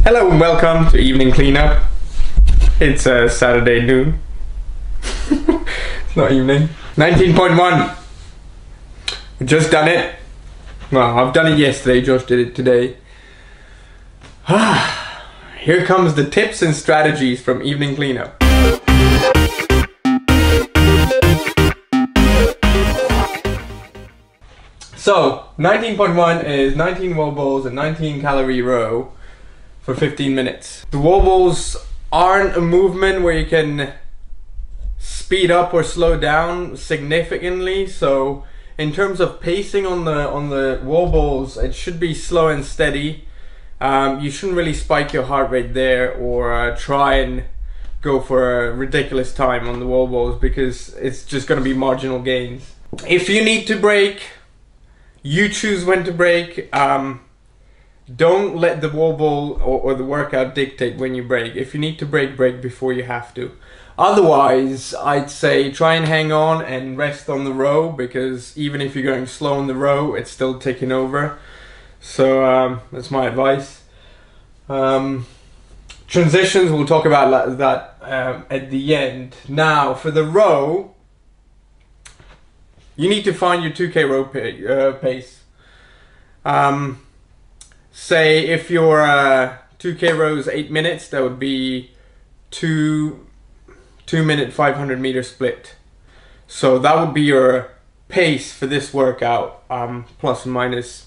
Hello and welcome to evening cleanup. It's Saturday noon. It's not evening. 19.1. We've just done it. Well, I've done it yesterday, Josh did it today. Here comes the tips and strategies from evening cleanup. So, 19.1 is 19 wall balls and 19 calorie row for 15 minutes. The wall balls aren't a movement where you can speed up or slow down significantly, so in terms of pacing on the wall balls, it should be slow and steady. You shouldn't really spike your heart rate there or try and go for a ridiculous time on the wall balls, because it's just going to be marginal gains. If you need to break, you choose when to break. Don't let the wall ball or the workout dictate when you break. If you need to break, break before you have to. Otherwise, I'd say try and hang on and rest on the row, because even if you're going slow on the row, it's still taking over. So that's my advice. Transitions, we'll talk about that at the end. Now, for the row, you need to find your 2K row pace. Say if your 2K row is 8 minutes, that would be 2 minute 500 meter split. So that would be your pace for this workout, plus or minus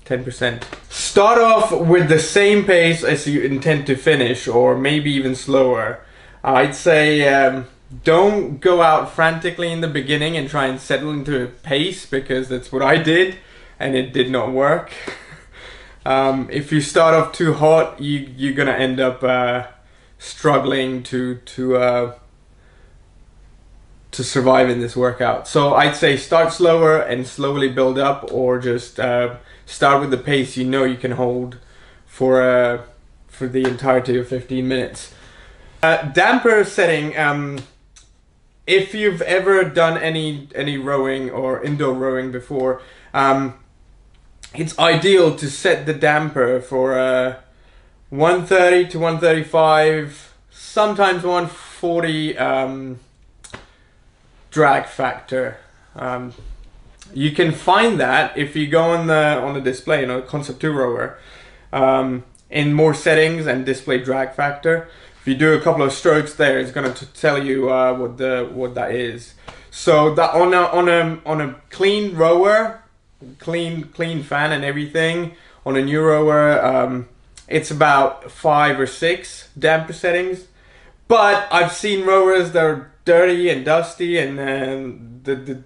10%. Start off with the same pace as you intend to finish, or maybe even slower. I'd say don't go out frantically in the beginning and try and settle into a pace, because that's what I did and it did not work. If you start off too hot, you're gonna end up struggling to survive in this workout. So I'd say start slower and slowly build up, or just start with the pace you know you can hold for the entirety of 15 minutes. Damper setting. If you've ever done any rowing or indoor rowing before, it's ideal to set the damper for 130 to 135, sometimes 140 drag factor. You can find that if you go on the display, a Concept 2 rower, in more settings and display drag factor. If you do a couple of strokes there, it's going to tell you what that is. So that on a clean rower, clean fan and everything, on a new rower, it's about 5 or 6 damper settings. But I've seen rowers that are dirty and dusty, and the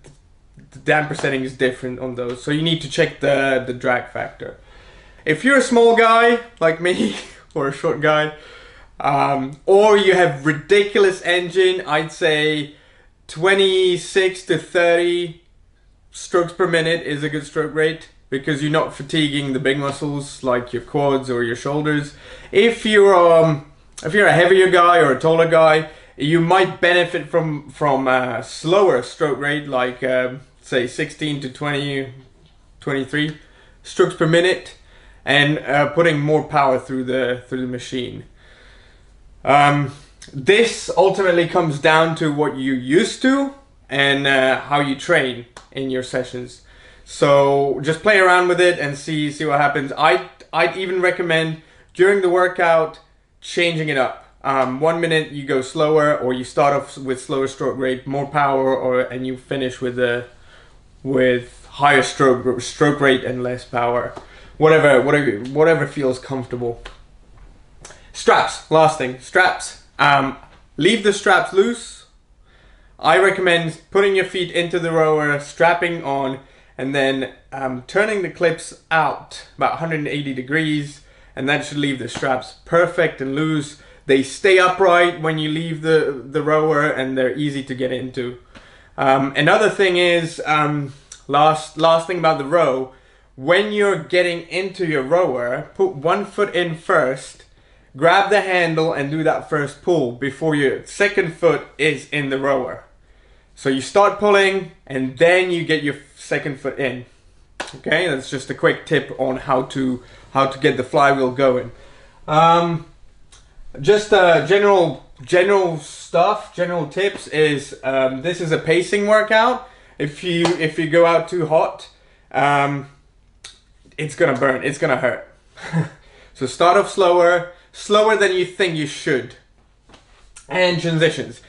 damper setting is different on those. So you need to check the drag factor. If you're a small guy like me or a short guy, or you have ridiculous engine, I'd say 26 to 30 strokes per minute is a good stroke rate, because you're not fatiguing the big muscles like your quads or your shoulders. If you're a heavier guy or a taller guy, you might benefit from a slower stroke rate, like say 16 to 23 strokes per minute, and putting more power through the machine. This ultimately comes down to what you used to and how you train in your sessions. So just play around with it and see what happens. I'd even recommend during the workout changing it up. 1 minute you go slower, or you start off with slower stroke rate, more power, and you finish with higher stroke rate and less power. Whatever feels comfortable. Straps, last thing, straps. Leave the straps loose. I recommend putting your feet into the rower, strapping on, and then turning the clips out about 180 degrees, and that should leave the straps perfect and loose. They stay upright when you leave the rower, and they're easy to get into. Another thing is, last thing about the row, when you're getting into your rower, put one foot in first, grab the handle and do that first pull before your second foot is in the rower. So you start pulling and then you get your second foot in. Okay, that's just a quick tip on how to get the flywheel going. Just general stuff, general tips is this is a pacing workout. If you go out too hot, it's gonna burn, it's gonna hurt. So start off slower than you think you should. And transitions.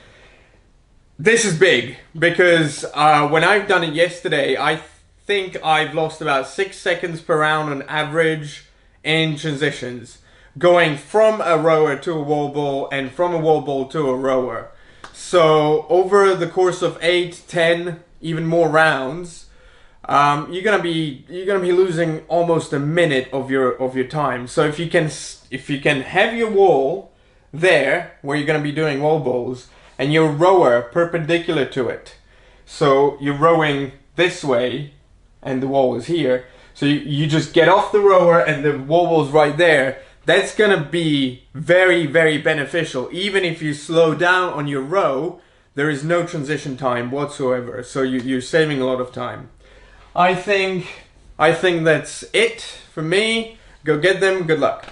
This is big because when I've done it yesterday, I think I've lost about 6 seconds per round on average in transitions, going from a rower to a wall ball and from a wall ball to a rower. So over the course of 8, 10, even more rounds, you're gonna be losing almost a minute of your time. So if you can have your wall there where you're gonna be doing wall balls and your rower perpendicular to it, so you're rowing this way and the wall is here, so you just get off the rower and the wall ball's right there. That's gonna be very, very beneficial. Even if you slow down on your row, there is no transition time whatsoever. So you're saving a lot of time. I think that's it for me. Go get them. Good luck.